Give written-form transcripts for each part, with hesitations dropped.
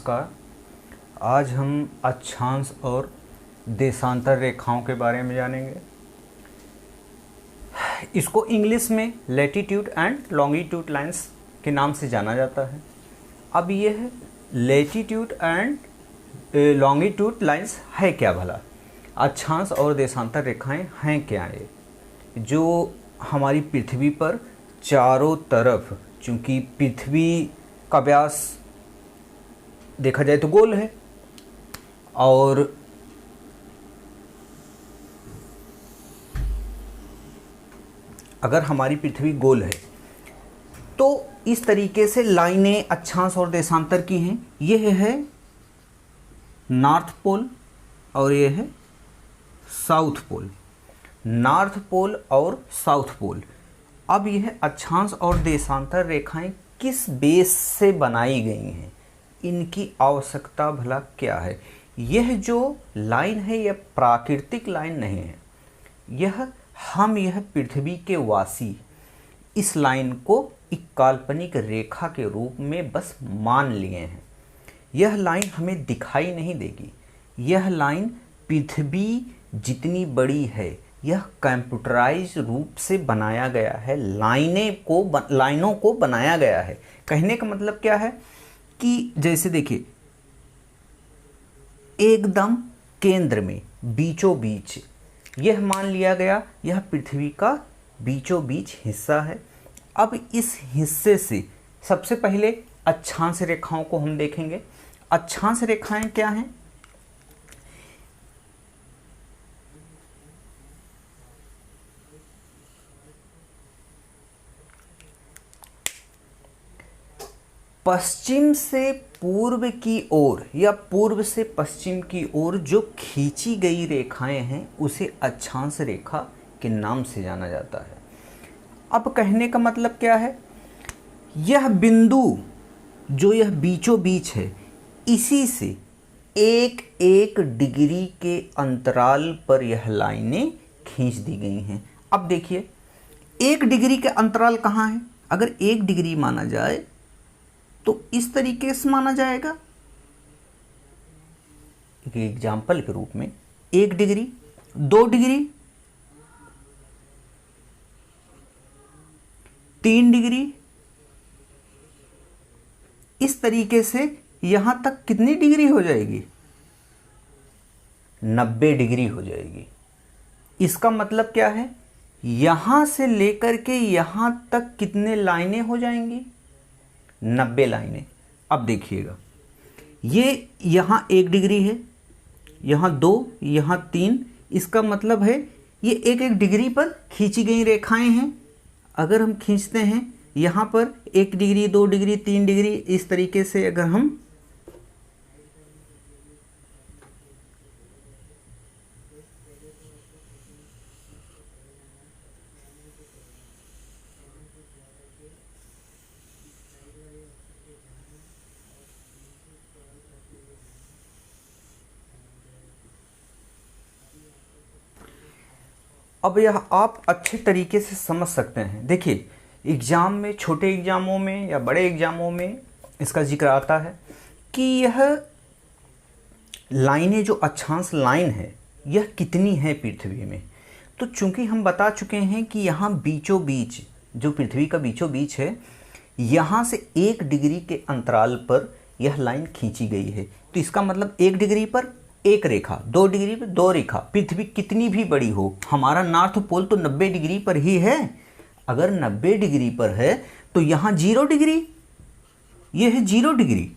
नमस्कार। आज हम अक्षांश और देशांतर रेखाओं के बारे में जानेंगे। इसको इंग्लिश में लैटिट्यूड एंड लॉन्गिट्यूड लाइंस के नाम से जाना जाता है। अब यह लैटिट्यूड एंड लॉन्गिट्यूड लाइंस है क्या भला? अक्षांश और देशांतर रेखाएं हैं क्या? ये जो हमारी पृथ्वी पर चारों तरफ, चूँकि पृथ्वी का व्यास देखा जाए तो गोल है और अगर हमारी पृथ्वी गोल है तो इस तरीके से लाइनें अक्षांश और देशांतर की हैं। यह है नॉर्थ पोल और यह है साउथ पोल। नॉर्थ पोल और साउथ पोल। अब यह अक्षांश और देशांतर रेखाएं किस बेस से बनाई गई हैं, इनकी आवश्यकता भला क्या है? यह जो लाइन है यह प्राकृतिक लाइन नहीं है। यह पृथ्वी के वासी इस लाइन को एक काल्पनिक रेखा के रूप में बस मान लिए हैं। यह लाइन हमें दिखाई नहीं देगी। यह लाइन पृथ्वी जितनी बड़ी है, यह कंप्यूटराइज रूप से बनाया गया है। लाइनों को बनाया गया है। कहने का मतलब क्या है कि जैसे देखिए, एकदम केंद्र में बीचों बीच यह मान लिया गया, यह पृथ्वी का बीचों बीच हिस्सा है। अब इस हिस्से से सबसे पहले अक्षांश रेखाओं को हम देखेंगे। अक्षांश रेखाएं क्या हैं? पश्चिम से पूर्व की ओर या पूर्व से पश्चिम की ओर जो खींची गई रेखाएं हैं उसे अक्षांश रेखा के नाम से जाना जाता है। अब कहने का मतलब क्या है? यह बिंदु जो यह बीचों बीच है, इसी से एक एक डिग्री के अंतराल पर यह लाइनें खींच दी गई हैं। अब देखिए, एक डिग्री के अंतराल कहाँ है? अगर एक डिग्री माना जाए तो इस तरीके से माना जाएगा। एक एग्जाम्पल के रूप में 1 डिग्री, 2 डिग्री, 3 डिग्री, इस तरीके से यहां तक कितनी डिग्री हो जाएगी? 90 डिग्री हो जाएगी। इसका मतलब क्या है? यहां से लेकर के यहां तक कितने लाइनें हो जाएंगी? 90 लाइनें। अब देखिएगा, ये यहाँ 1 डिग्री है, यहाँ 2, यहाँ 3। इसका मतलब है ये एक एक डिग्री पर खींची गई रेखाएं हैं। अगर हम खींचते हैं यहाँ पर 1 डिग्री, 2 डिग्री, 3 डिग्री, इस तरीके से अगर हम अब यह आप अच्छे तरीके से समझ सकते हैं। देखिए, एग्ज़ाम में, छोटे एग्ज़ामों में या बड़े एग्ज़ामों में इसका जिक्र आता है कि यह लाइनें, जो अक्षांश लाइन है, यह कितनी है पृथ्वी में। तो चूंकि हम बता चुके हैं कि यहाँ बीचों बीच, जो पृथ्वी का बीचों बीच है, यहाँ से 1 डिग्री के अंतराल पर यह लाइन खींची गई है। तो इसका मतलब 1 डिग्री पर 1 रेखा, 2 डिग्री पर 2 रेखा। पृथ्वी कितनी भी बड़ी हो, हमारा नॉर्थ पोल तो 90 डिग्री पर ही है। अगर 90 डिग्री पर है तो यहाँ 0 डिग्री, यह है 0 डिग्री।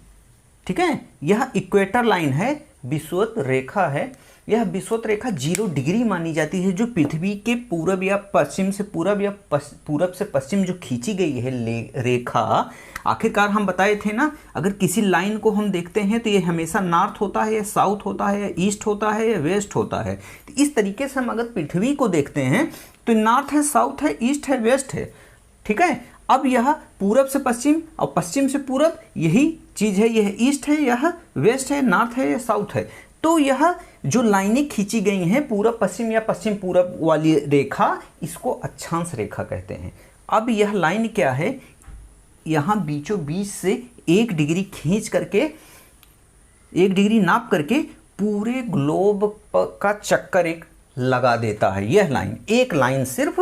ठीक है, यह इक्वेटर लाइन है, विषुवत रेखा है। यह विषुवत रेखा 0 डिग्री मानी जाती है, जो पृथ्वी के पूरब या पश्चिम से पूरब या पूरब से पश्चिम जो खींची गई है रेखा। आखिरकार हम बताए थे ना, अगर किसी लाइन को हम देखते हैं तो ये हमेशा नॉर्थ होता है या साउथ होता है या ईस्ट होता है या वेस्ट होता है। तो इस तरीके से हम अगर पृथ्वी को देखते हैं तो नॉर्थ है, साउथ है, ईस्ट है, वेस्ट है। ठीक है, अब यह पूरब से पश्चिम और पश्चिम से पूरब, यही चीज़ है। यह ईस्ट है, यह वेस्ट है, नॉर्थ है या साउथ है। तो यह जो लाइनें खींची गई हैं पूरब पश्चिम या पश्चिम पूरब वाली रेखा, इसको अक्षांश रेखा कहते हैं। अब यह लाइन क्या है? यहाँ बीचों बीच से 1 डिग्री खींच करके 1 डिग्री नाप करके पूरे ग्लोब का चक्कर एक लगा देता है। यह लाइन, एक लाइन सिर्फ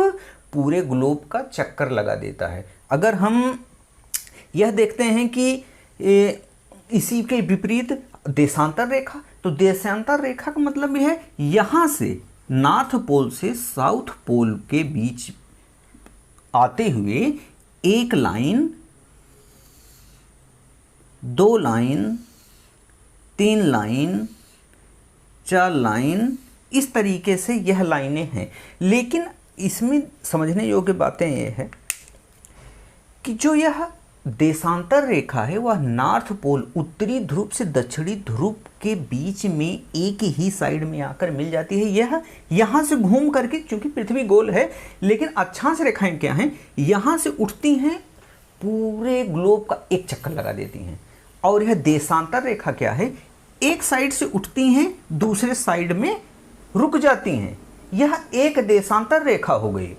पूरे ग्लोब का चक्कर लगा देता है। अगर हम यह देखते हैं कि इसी के विपरीत देशांतर रेखा, तो देशांतर रेखा का मतलब यह है यहाँ से नॉर्थ पोल से साउथ पोल के बीच आते हुए एक लाइन, 2 लाइन, 3 लाइन, 4 लाइन, इस तरीके से यह लाइनें हैं। लेकिन इसमें समझने योग्य बातें यह है कि जो यह देशांतर रेखा है वह नॉर्थ पोल, उत्तरी ध्रुव से दक्षिणी ध्रुव के बीच में एक ही साइड में आकर मिल जाती है। यह यहाँ से घूम करके, चूंकि पृथ्वी गोल है, लेकिन अक्षांश रेखाएं क्या हैं, यहाँ से उठती हैं, पूरे ग्लोब का एक चक्कर लगा देती हैं। और यह देशांतर रेखा क्या है, एक साइड से उठती हैं, दूसरे साइड में रुक जाती हैं। यह एक देशांतर रेखा हो गई।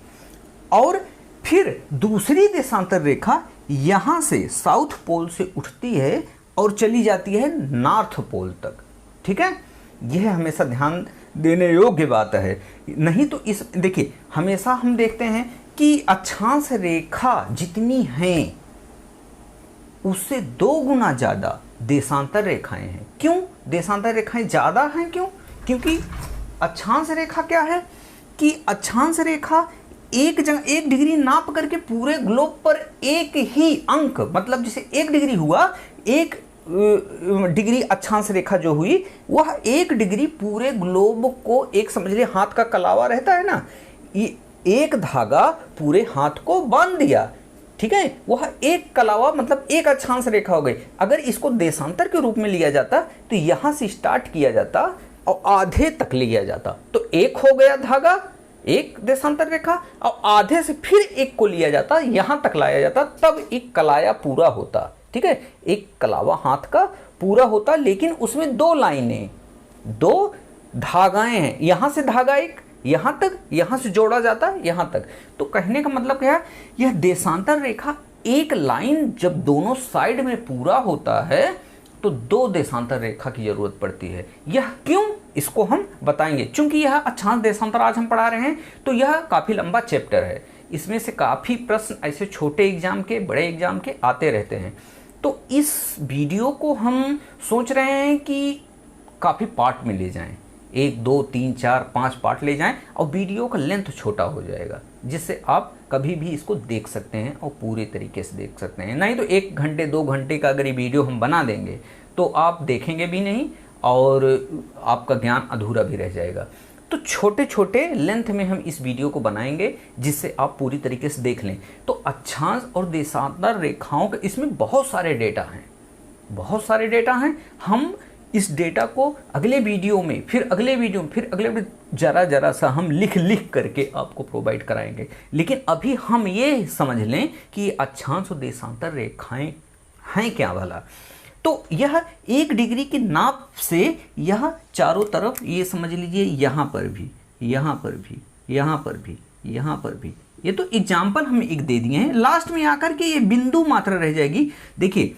और फिर दूसरी देशांतर रेखा यहाँ से साउथ पोल से उठती है और चली जाती है नॉर्थ पोल तक। ठीक है, यह हमेशा ध्यान देने योग्य बात है। नहीं तो इस देखिए, हमेशा हम देखते हैं कि अक्षांश रेखा जितनी हैं उससे 2 गुना ज़्यादा देशांतर रेखाएं हैं। क्यों देशांतर रेखाएं ज़्यादा हैं? क्यों? क्योंकि अक्षांश रेखा क्या है कि अक्षांश रेखा एक जगह 1 डिग्री नाप करके पूरे ग्लोब पर एक ही अंक, मतलब जैसे 1 डिग्री हुआ, 1 डिग्री अक्षांश रेखा जो हुई वह 1 डिग्री पूरे ग्लोब को, एक समझ लीजिए हाथ का कलावा रहता है ना, ये एक धागा पूरे हाथ को बांध दिया। ठीक है, वह एक कलावा मतलब एक अक्षांश रेखा हो गई। अगर इसको देशांतर के रूप में लिया जाता तो यहां से स्टार्ट किया जाता और आधे तक लिया जाता, तो एक हो गया धागा, एक देशांतर रेखा, और आधे से फिर एक को लिया जाता, यहां तक लाया जाता, तब एक कलाया पूरा होता। ठीक है, एक कलावा हाथ का पूरा होता, लेकिन उसमें 2 लाइनें, 2 धागाएं हैं। यहां से धागा एक यहां तक, यहां से जोड़ा जाता है यहां तक। तो कहने का मतलब क्या है, यह देशांतर रेखा एक लाइन जब दोनों साइड में पूरा होता है तो 2 देशांतर रेखा की जरूरत पड़ती है। यह क्यों, इसको हम बताएंगे। चूंकि यह अक्षांश देशांतर आज हम पढ़ा रहे हैं तो यह काफी लंबा चैप्टर है, इसमें से काफी प्रश्न ऐसे छोटे एग्जाम के, बड़े एग्जाम के आते रहते हैं। तो इस वीडियो को हम सोच रहे हैं कि काफी पार्ट में ले जाएं, 1, 2, 3, 4, 5 पार्ट ले जाएं, और वीडियो का लेंथ छोटा हो जाएगा, जिससे आप कभी भी इसको देख सकते हैं और पूरे तरीके से देख सकते हैं। नहीं तो 1 घंटे 2 घंटे का अगर ये वीडियो हम बना देंगे तो आप देखेंगे भी नहीं और आपका ज्ञान अधूरा भी रह जाएगा। तो छोटे छोटे लेंथ में हम इस वीडियो को बनाएंगे जिससे आप पूरी तरीके से देख लें। तो अक्षांश और देशांतर रेखाओं के इसमें बहुत सारे डेटा हैं, बहुत सारे डेटा हैं। हम इस डेटा को अगले वीडियो में, फिर अगले वीडियो में, फिर अगले जरा सा हम लिख करके आपको प्रोवाइड कराएंगे। लेकिन अभी हम ये समझ लें कि अक्षांश और देशांतर रेखाएं हैं क्या भला। तो यह 1 डिग्री की नाप से यह चारों तरफ, ये समझ लीजिए यहाँ पर भी, यहाँ पर भी, यहाँ पर भी, यहाँ पर भी, ये तो एग्जाम्पल हम एक दे दिए हैं। लास्ट में आकर के ये बिंदु मात्र रह जाएगी। देखिए,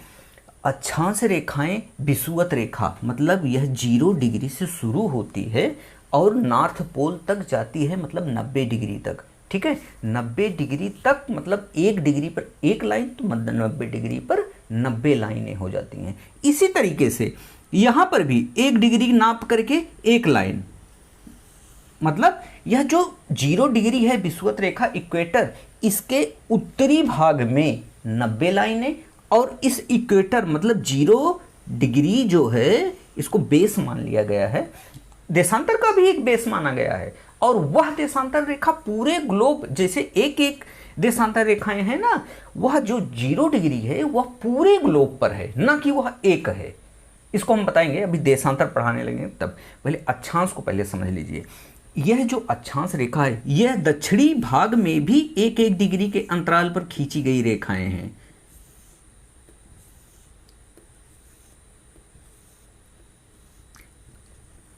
अक्षांश रेखाएं विषुवत रेखा, मतलब यह 0 डिग्री से शुरू होती है और नॉर्थ पोल तक जाती है, मतलब 90 डिग्री तक। ठीक है, 90 डिग्री तक मतलब 1 डिग्री पर 1 लाइन, तो मतलब 90 डिग्री पर 90 लाइनें हो जाती हैं। इसी तरीके से यहाँ पर भी 1 डिग्री नाप करके 1 लाइन, मतलब यह जो 0 डिग्री है विषुवत रेखा इक्वेटर, इसके उत्तरी भाग में 90 लाइनें, और इस इक्वेटर मतलब 0 डिग्री जो है इसको बेस मान लिया गया है, देशांतर का भी एक बेस माना गया है। और वह देशांतर रेखा पूरे ग्लोब, जैसे एक एक देशांतर रेखाएं हैं ना, वह जो 0 डिग्री है वह पूरे ग्लोब पर है, ना कि वह एक है। इसको हम बताएंगे, अभी देशांतर पढ़ाने लगे तब। पहले अक्षांश को पहले समझ लीजिए। यह जो अक्षांश रेखा है यह दक्षिणी भाग में भी 1-1 डिग्री के अंतराल पर खींची गई रेखाएं हैं।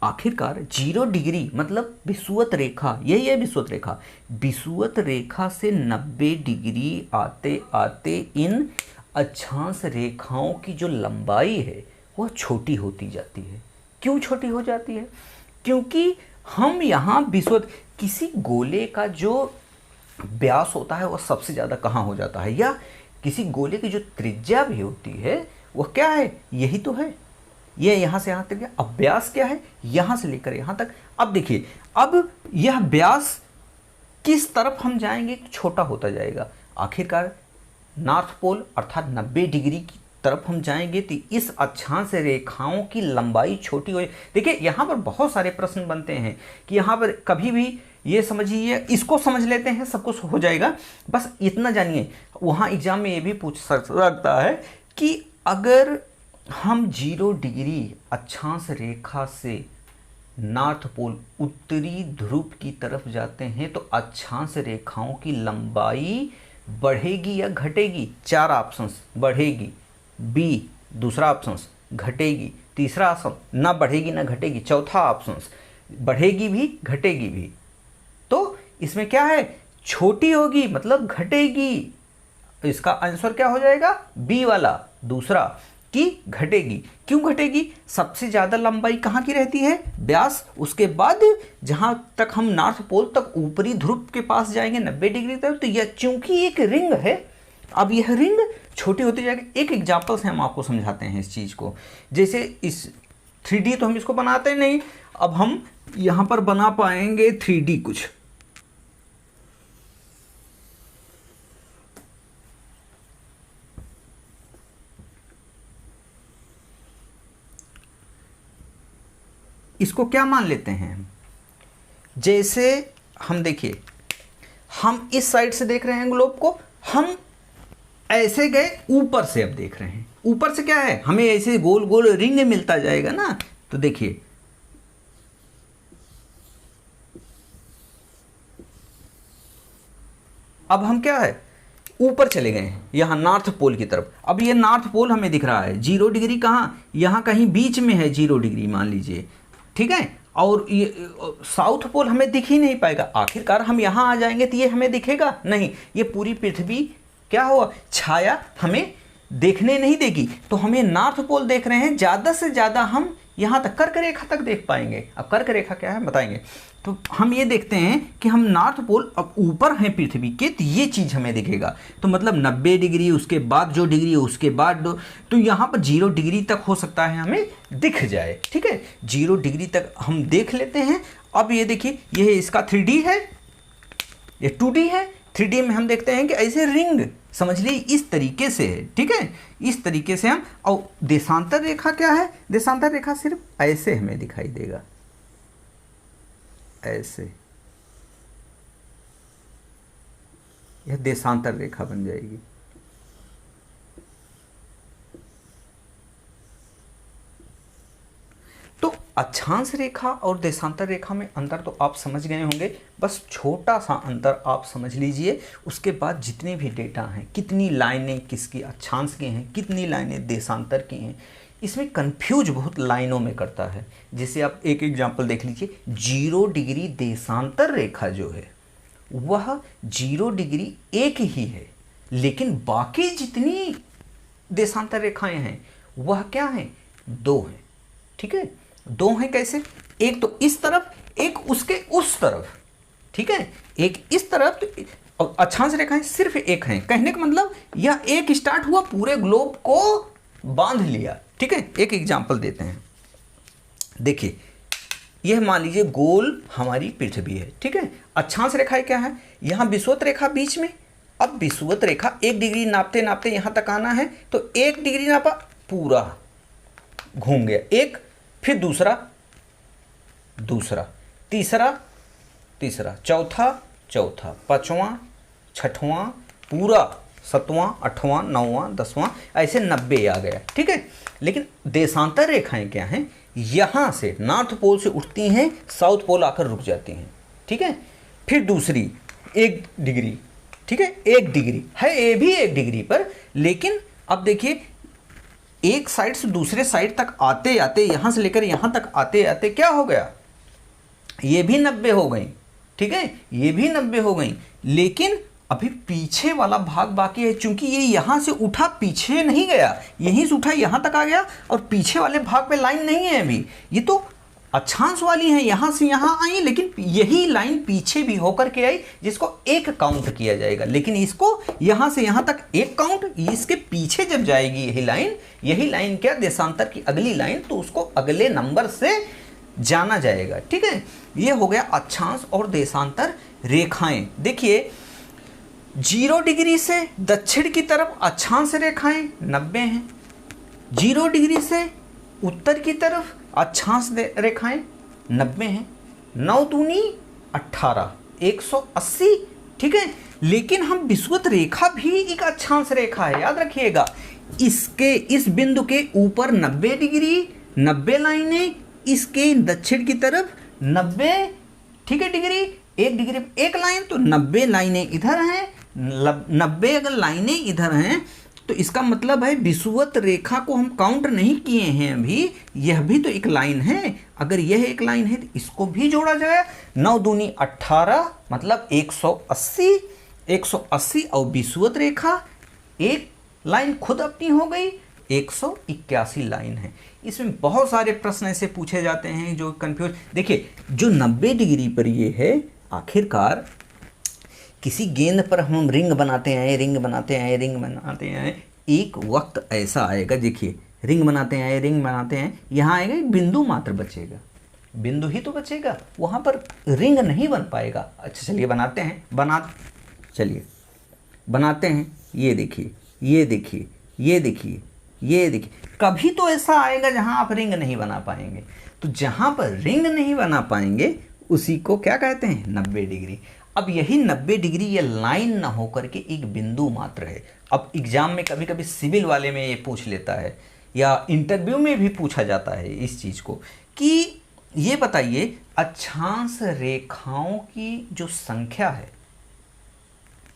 आखिरकार 0 डिग्री मतलब विषुवत रेखा, यही है विषुवत रेखा। विषुवत रेखा से 90 डिग्री आते आते इन अक्षांश रेखाओं की जो लंबाई है वह छोटी होती जाती है। क्यों छोटी हो जाती है? क्योंकि हम यहाँ विषुवत किसी गोले का जो व्यास होता है वह सबसे ज़्यादा कहाँ हो जाता है, या किसी गोले की जो त्रिज्या भी होती है वह क्या है, यही तो है। यह यहाँ से यहाँ तक गया। अब व्यास क्या है, यहाँ से लेकर यहाँ तक। अब देखिए, अब यह व्यास किस तरफ हम जाएंगे छोटा होता जाएगा। आखिरकार नॉर्थ पोल अर्थात 90 डिग्री की तरफ हम जाएंगे तो इस अक्षांश रेखाओं की लंबाई छोटी हो। देखिए यहाँ पर बहुत सारे प्रश्न बनते हैं कि यहाँ पर कभी भी ये समझिए, इसको समझ लेते हैं सब कुछ हो जाएगा। बस इतना जानिए, वहाँ एग्जाम में ये भी पूछ सकता है कि अगर हम 0 डिग्री अक्षांश रेखा से नॉर्थ पोल उत्तरी ध्रुव की तरफ जाते हैं तो अक्षांश रेखाओं की लंबाई बढ़ेगी या घटेगी? 4 ऑप्शंस, बढ़ेगी, बी दूसरा ऑप्शन घटेगी, तीसरा ऑप्शन ना बढ़ेगी ना घटेगी, चौथा ऑप्शन बढ़ेगी भी घटेगी भी। तो इसमें क्या है, छोटी होगी मतलब घटेगी। इसका आंसर क्या हो जाएगा, बी वाला दूसरा कि घटेगी। क्यों घटेगी? सबसे ज़्यादा लंबाई कहाँ की रहती है, व्यास। उसके बाद जहाँ तक हम नॉर्थ पोल तक ऊपरी ध्रुव के पास जाएंगे 90 डिग्री तक, तो यह चूंकि एक रिंग है, अब यह रिंग छोटी होती जाएगी। एक एग्जाम्पल से हम आपको समझाते हैं इस चीज़ को। जैसे इस 3D तो हम इसको बनाते नहीं, अब हम यहाँ पर बना पाएंगे 3D कुछ। इसको क्या मान लेते हैं हम, जैसे हम देखिए, हम इस साइड से देख रहे हैं ग्लोब को, हम ऐसे गए ऊपर से, अब देख रहे हैं ऊपर से क्या है, हमें ऐसे गोल गोल रिंग मिलता जाएगा ना। तो देखिए अब हम क्या है, ऊपर चले गए हैं यहाँ नॉर्थ पोल की तरफ। अब ये नॉर्थ पोल हमें दिख रहा है, 0 डिग्री कहाँ, यहाँ कहीं बीच में है 0 डिग्री मान लीजिए, ठीक है। और ये साउथ पोल हमें दिख ही नहीं पाएगा। आखिरकार हम यहाँ आ जाएंगे तो ये हमें दिखेगा नहीं, ये पूरी पृथ्वी क्या हुआ, छाया हमें देखने नहीं देगी। तो हमें नॉर्थ पोल देख रहे हैं, ज़्यादा से ज़्यादा हम यहाँ तक कर्क रेखा तक देख पाएंगे। अब कर्क रेखा क्या है बताएंगे। तो हम ये देखते हैं कि हम नॉर्थ पोल अब ऊपर हैं पृथ्वी के, तो ये चीज़ हमें दिखेगा। तो मतलब 90 डिग्री, उसके बाद जो डिग्री है उसके बाद तो यहाँ पर 0 डिग्री तक हो सकता है हमें दिख जाए, ठीक है। 0 डिग्री तक हम देख लेते हैं। अब ये देखिए, ये इसका 3D है, ये 2D है। 3D में हम देखते हैं कि ऐसे रिंग समझ लीजिए इस तरीके से है, ठीक है। इस तरीके से हम, और देशांतर रेखा क्या है, देशांतर रेखा सिर्फ ऐसे हमें दिखाई देगा, ऐसे, यह देशांतर रेखा बन जाएगी। तो अक्षांश रेखा और देशांतर रेखा में अंतर तो आप समझ गए होंगे, बस छोटा सा अंतर आप समझ लीजिए। उसके बाद जितने भी डेटा हैं, कितनी लाइनें किसकी अक्षांश की हैं, कितनी लाइनें देशांतर की हैं, इसमें कंफ्यूज बहुत लाइनों में करता है। जैसे आप एक एग्जांपल देख लीजिए, 0 डिग्री देशांतर रेखा जो है वह 0 डिग्री एक ही है, लेकिन बाकी जितनी देशांतर रेखाएं हैं वह क्या हैं, 2 हैं, ठीक है। 2 हैं कैसे, एक तो इस तरफ, एक उसके उस तरफ, ठीक है। एक इस तरफ, और अक्षांश रेखाएं सिर्फ एक हैं। कहने का मतलब यह एक स्टार्ट हुआ, पूरे ग्लोब को बांध लिया, ठीक है। एक एग्जांपल देते हैं, देखिए यह मान लीजिए गोल हमारी पृथ्वी है, ठीक है। अक्षांश रेखाएं क्या है, यहाँ विषुवत रेखा बीच में। अब विषुवत रेखा 1 डिग्री नापते नापते यहाँ तक आना है, तो 1 डिग्री नापा, पूरा घूम गया, एक, फिर दूसरा, तीसरा, चौथा, 5वां, 6वां, पूरा 7वां, 8वां, 9वां, 10वां, ऐसे 90 आ गया, ठीक है। लेकिन देशांतर रेखाएं क्या हैं, यहाँ से नॉर्थ पोल से उठती हैं, साउथ पोल आकर रुक जाती हैं, ठीक है। फिर दूसरी 1 डिग्री, ठीक है, 1 डिग्री है, ये भी 1 डिग्री पर। लेकिन अब देखिए, एक साइड से दूसरे साइड तक आते आते, यहाँ से लेकर यहाँ तक आते आते क्या हो गया, ये भी 90 हो गई, ठीक है, ये भी 90 हो गई। लेकिन अभी पीछे वाला भाग बाकी है, क्योंकि ये यहाँ से उठा पीछे नहीं गया, यहीं से उठा यहाँ तक आ गया और पीछे वाले भाग पे लाइन नहीं है अभी। ये तो अक्षांश वाली है, यहाँ से यहाँ आई, लेकिन यही लाइन पीछे भी होकर के आई जिसको एक काउंट किया जाएगा। लेकिन इसको यहाँ से यहाँ तक एक काउंट, इसके पीछे जब जाएगी यही लाइन क्या, देशांतर की अगली लाइन, तो उसको अगले नंबर से जाना जाएगा। ठीक है, ये हो गया अक्षांश और देशांतर रेखाएं। देखिए 0 डिग्री से दक्षिण की तरफ अक्षांश रेखाएं 90 हैं, 0 डिग्री से उत्तर की तरफ अक्षांश रेखाएं 90 हैं, 9 दूनी 18, 180। ठीक है, लेकिन हम विषुवत रेखा भी एक अक्षांश रेखा है, याद रखिएगा। इस बिंदु के ऊपर 90 डिग्री, 90 लाइनें, इसके दक्षिण की तरफ 90, ठीक है, डिग्री, 1 डिग्री 1 लाइन, तो 90 लाइनें इधर हैं, 90 अगर लाइनें इधर हैं तो इसका मतलब है विषुवत रेखा को हम काउंट नहीं किए हैं अभी, यह भी तो एक लाइन है। अगर यह एक लाइन है तो इसको भी जोड़ा जाए, 9 दूनी 18 मतलब 180, 180 और विषुवत रेखा एक लाइन खुद अपनी हो गई, 181 लाइन है। इसमें बहुत सारे प्रश्न ऐसे पूछे जाते हैं जो कंफ्यूज। देखिए जो 90 डिग्री पर ये है, आखिरकार किसी गेंद पर हम रिंग बनाते हैं, रिंग बनाते हैं, रिंग बनाते हैं, एक वक्त ऐसा आएगा, देखिए रिंग बनाते हैं, रिंग बनाते हैं, यहाँ आएगा एक बिंदु मात्र बचेगा, बिंदु ही तो बचेगा, वहाँ पर रिंग नहीं बन पाएगा। अच्छा चलिए बनाते हैं, चलिए बनाते हैं, ये देखिए, ये देखिए, ये देखिए, ये देखिए, कभी तो ऐसा आएगा जहाँ आप रिंग नहीं बना पाएंगे। तो जहाँ पर रिंग नहीं बना पाएंगे उसी को क्या कहते हैं, 90 डिग्री। अब यही 90 डिग्री ये लाइन ना होकर के एक बिंदु मात्र है। अब एग्जाम में कभी कभी सिविल वाले में ये पूछ लेता है या इंटरव्यू में भी पूछा जाता है इस चीज़ को कि ये बताइए अक्षांश रेखाओं की जो संख्या है,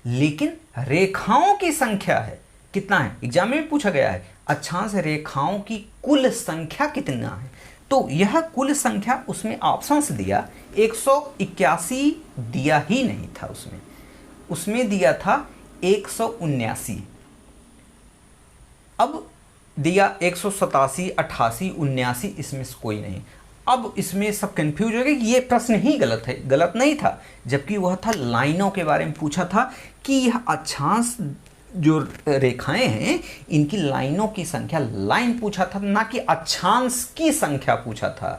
लेकिन रेखाओं की संख्या है कितना है, एग्जाम में भी पूछा गया है, अक्षांश रेखाओं की कुल संख्या कितना है। तो यह कुल संख्या उसमें ऑप्शंस दिया, 181 दिया ही नहीं था, उसमें दिया था 179, अब दिया 187, 88, 79, इसमें से कोई नहीं। अब इसमें सब कंफ्यूज हो गए कि ये प्रश्न ही गलत है, गलत नहीं था, जबकि वह था लाइनों के बारे में पूछा था कि यह अक्षांश जो रेखाएं हैं इनकी लाइनों की संख्या, लाइन पूछा था, ना कि अक्षांश की संख्या पूछा था,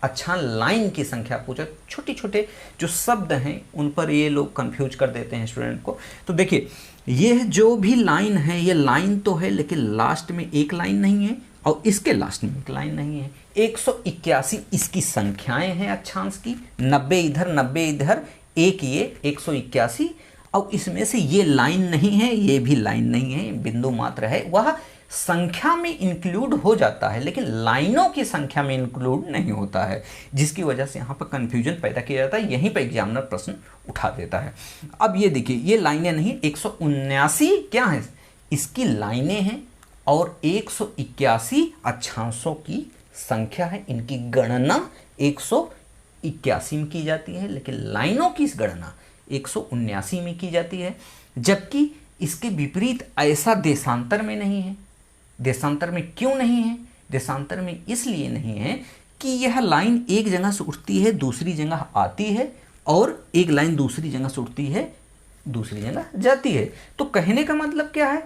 अक्षांश लाइन की संख्या पूछा। छोटे छोटे जो शब्द हैं उन पर ये लोग कंफ्यूज कर देते हैं स्टूडेंट को। तो देखिए ये जो भी लाइन है ये लाइन तो है, लेकिन लास्ट में एक लाइन नहीं है और इसके लास्ट में एक लाइन नहीं है। 181 इसकी संख्याएं हैं अक्षांश की, 90 इधर 90 इधर, एक ये 181, और इसमें से ये लाइन नहीं है, ये भी लाइन नहीं है, बिंदु मात्र है, वह संख्या में इंक्लूड हो जाता है लेकिन लाइनों की संख्या में इंक्लूड नहीं होता है, जिसकी वजह से यहाँ पर कंफ्यूजन पैदा किया जाता है, यहीं पर एग्जामिनर प्रश्न उठा देता है। अब ये देखिए ये लाइनें नहीं, 179 क्या है, इसकी लाइनें हैं और 181 अक्षांशों की संख्या है, इनकी गणना 181 में की जाती है, लेकिन लाइनों की गणना 179 में की जाती है। जबकि इसके विपरीत ऐसा देशांतर में नहीं है। देशांतर में क्यों नहीं है? देशांतर में इसलिए नहीं है कि यह लाइन एक जगह से उठती है दूसरी जगह आती है और एक लाइन दूसरी जगह से उठती है दूसरी जगह जाती है। तो कहने का मतलब क्या है,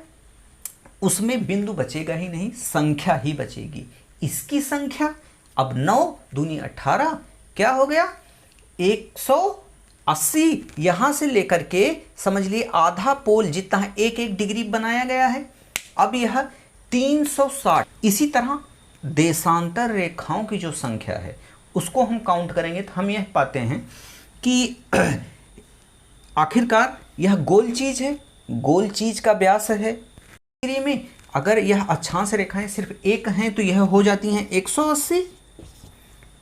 उसमें बिंदु बचेगा ही नहीं, संख्या ही बचेगी। इसकी संख्या अब 9 दूनी 18 क्या हो गया, 180, यहां से लेकर के समझ लिए आधा पोल जितना है, एक एक डिग्री बनाया गया है। अब यह 360। इसी तरह देशांतर रेखाओं की जो संख्या है उसको हम काउंट करेंगे तो हम यह पाते हैं कि आखिरकार यह गोल चीज है, गोल चीज का व्यास है डिग्री में। अगर यह अक्षांश रेखाएं सिर्फ एक हैं तो यह हो जाती हैं 180।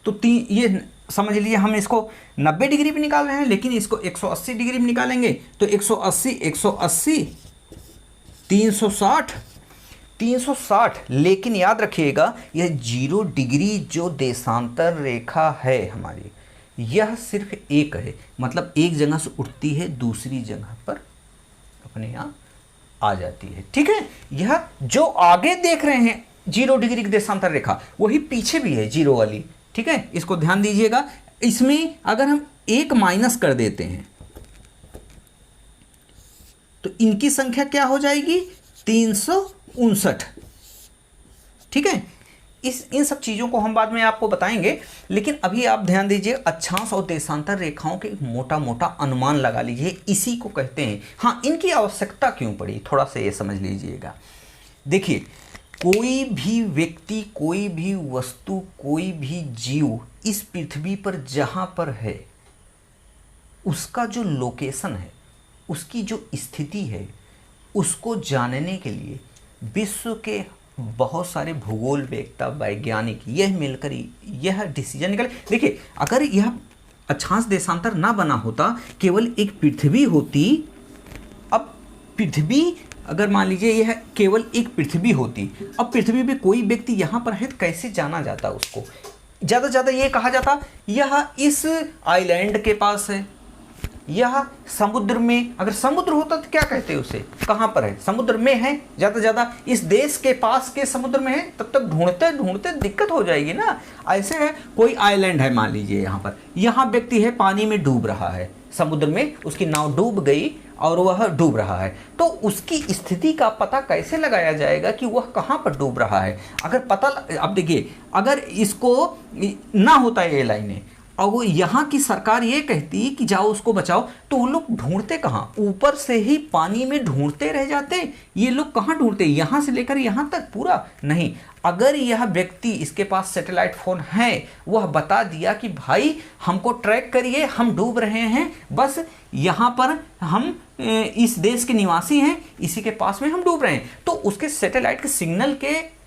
तो ये समझ लिए हम इसको 90 डिग्री पे निकाल रहे हैं, लेकिन इसको 180 डिग्री में निकालेंगे तो 180 180 360 360। लेकिन याद रखिएगा यह 0 डिग्री जो देशांतर रेखा है हमारी, यह सिर्फ एक है, मतलब एक जगह से उठती है दूसरी जगह पर अपने यहाँ आ जाती है। ठीक है, यह जो आगे देख रहे हैं 0 डिग्री की देशांतर रेखा, वही पीछे भी है 0 वाली। ठीक है, इसको ध्यान दीजिएगा। इसमें अगर हम 1 माइनस कर देते हैं तो इनकी संख्या क्या हो जाएगी, 359। ठीक है, इन सब चीज़ों को हम बाद में आपको बताएंगे, लेकिन अभी आप ध्यान दीजिए, अक्षांश और देशांतर रेखाओं के मोटा मोटा अनुमान लगा लीजिए, इसी को कहते हैं। हाँ, इनकी आवश्यकता क्यों पड़ी, थोड़ा सा ये समझ लीजिएगा। देखिए, कोई भी व्यक्ति, कोई भी वस्तु, कोई भी जीव इस पृथ्वी पर जहाँ पर है, उसका जो लोकेशन है, उसकी जो स्थिति है, उसको जानने के लिए विश्व के बहुत सारे भूगोलवेत्ता, वैज्ञानिक यह मिलकर यह डिसीजन निकले। देखिए, अगर यह अक्षांश देशांतर ना बना होता, केवल एक पृथ्वी होती, अब पृथ्वी अगर मान लीजिए यह केवल एक पृथ्वी होती, अब पृथ्वी पे कोई व्यक्ति यहाँ पर है तो कैसे जाना जाता उसको? ज़्यादा से ज़्यादा ये कहा जाता यह इस आइलैंड के पास है, यह समुद्र में, अगर समुद्र होता तो क्या कहते हैं उसे, कहाँ पर है, समुद्र में है, ज़्यादा से ज़्यादा इस देश के पास के समुद्र में है, तब तक ढूंढते ढूंढते दिक्कत हो जाएगी ना। ऐसे है, कोई आइलैंड है मान लीजिए यहाँ पर, यहाँ व्यक्ति है पानी में डूब रहा है, समुद्र में उसकी नाव डूब गई और वह डूब रहा है, तो उसकी स्थिति का पता कैसे लगाया जाएगा कि वह कहाँ पर डूब रहा है? अगर पता, अब देखिए, अगर इसको ना होता ये लाइनें और वो यहाँ की सरकार ये कहती कि जाओ उसको बचाओ, तो वो लोग ढूंढते कहाँ? ऊपर से ही पानी में ढूंढते रह जाते। ये लोग कहाँ ढूंढते, यहाँ से लेकर यहाँ तक पूरा नहीं। अगर यह व्यक्ति, इसके पास सैटेलाइट फ़ोन है, वह बता दिया कि भाई हमको ट्रैक करिए, हम डूब रहे हैं, बस यहाँ पर हम इस देश के निवासी हैं, इसी के पास में हम डूब रहे हैं, तो उसके सैटेलाइट के सिग्नल के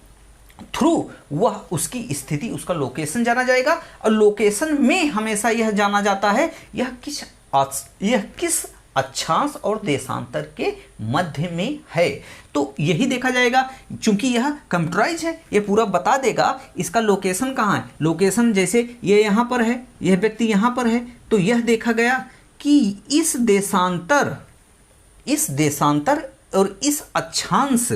थ्रू वह उसकी स्थिति, उसका लोकेशन जाना जाएगा। और लोकेशन में हमेशा यह जाना जाता है यह किस अक्षांश और देशांतर के मध्य में है, तो यही देखा जाएगा। चूंकि यह कंप्यूटराइज है, यह पूरा बता देगा इसका लोकेशन कहाँ है। लोकेशन जैसे ये यहाँ पर है, यह व्यक्ति यहाँ पर है, तो यह देखा गया कि इस देशांतर और इस अक्षांश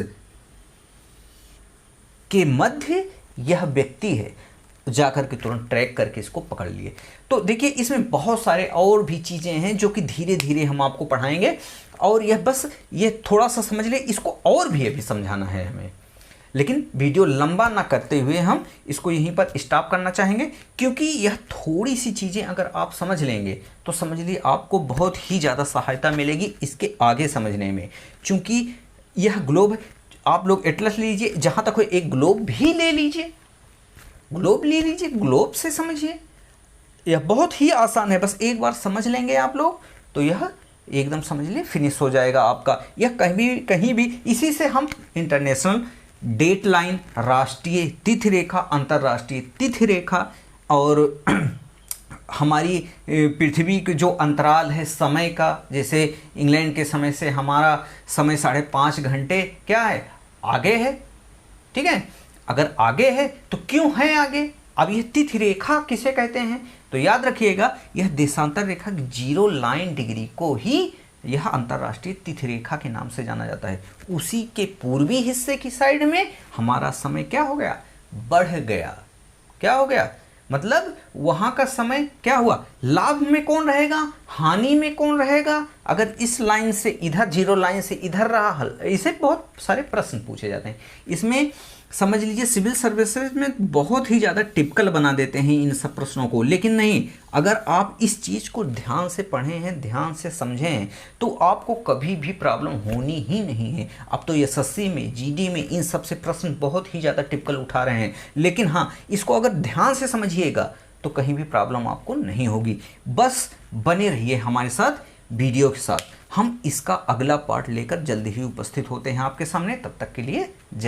के मध्य यह व्यक्ति है, जाकर के तुरंत ट्रैक करके इसको पकड़ लिए। तो देखिए, इसमें बहुत सारे और भी चीज़ें हैं जो कि धीरे धीरे हम आपको पढ़ाएंगे, और यह बस ये थोड़ा सा समझ ले, इसको और भी अभी समझाना है हमें, लेकिन वीडियो लंबा ना करते हुए हम इसको यहीं पर स्टॉप करना चाहेंगे, क्योंकि यह थोड़ी सी चीज़ें अगर आप समझ लेंगे तो समझ लीजिए आपको बहुत ही ज़्यादा सहायता मिलेगी इसके आगे समझने में। चूँकि यह ग्लोब, आप लोग एटलस लीजिए, जहाँ तक हो एक ग्लोब भी ले लीजिए, ग्लोब ले लीजिए, ग्लोब से समझिए, यह बहुत ही आसान है। बस एक बार समझ लेंगे आप लोग तो यह एकदम समझ लिए फिनिश हो जाएगा आपका। यह कहीं भी इसी से हम इंटरनेशनल डेट लाइन, राष्ट्रीय तिथि रेखा, अंतर्राष्ट्रीय तिथि रेखा, और हमारी पृथ्वी के जो अंतराल है समय का, जैसे इंग्लैंड के समय से हमारा समय 5.5 घंटे क्या है, आगे है। ठीक है, अगर आगे है तो क्यों है आगे? अब यह तिथि रेखा किसे कहते हैं? तो याद रखिएगा, यह देशांतर रेखा 0 लाइन डिग्री को ही यह अंतर्राष्ट्रीय तिथि रेखा के नाम से जाना जाता है। उसी के पूर्वी हिस्से की साइड में हमारा समय क्या हो गया, बढ़ गया। क्या हो गया, मतलब वहाँ का समय क्या हुआ, लाभ में कौन रहेगा, हानि में कौन रहेगा? अगर इस लाइन से इधर, 0 लाइन से इधर रहा, इसे बहुत सारे प्रश्न पूछे जाते हैं। इसमें समझ लीजिए सिविल सर्विसेज में बहुत ही ज़्यादा टिपिकल बना देते हैं इन सब प्रश्नों को, लेकिन नहीं, अगर आप इस चीज़ को ध्यान से पढ़े हैं, ध्यान से समझे हैं, तो आपको कभी भी प्रॉब्लम होनी ही नहीं है। अब तो एसएससी में, जीडी में इन सब से प्रश्न बहुत ही ज़्यादा टिपिकल उठा रहे हैं, लेकिन हाँ, इसको अगर ध्यान से समझिएगा तो कहीं भी प्रॉब्लम आपको नहीं होगी। बस बने रहिए हमारे साथ वीडियो के साथ, हम इसका अगला पार्ट लेकर जल्दी ही उपस्थित होते हैं आपके सामने। तब तक के लिए जय।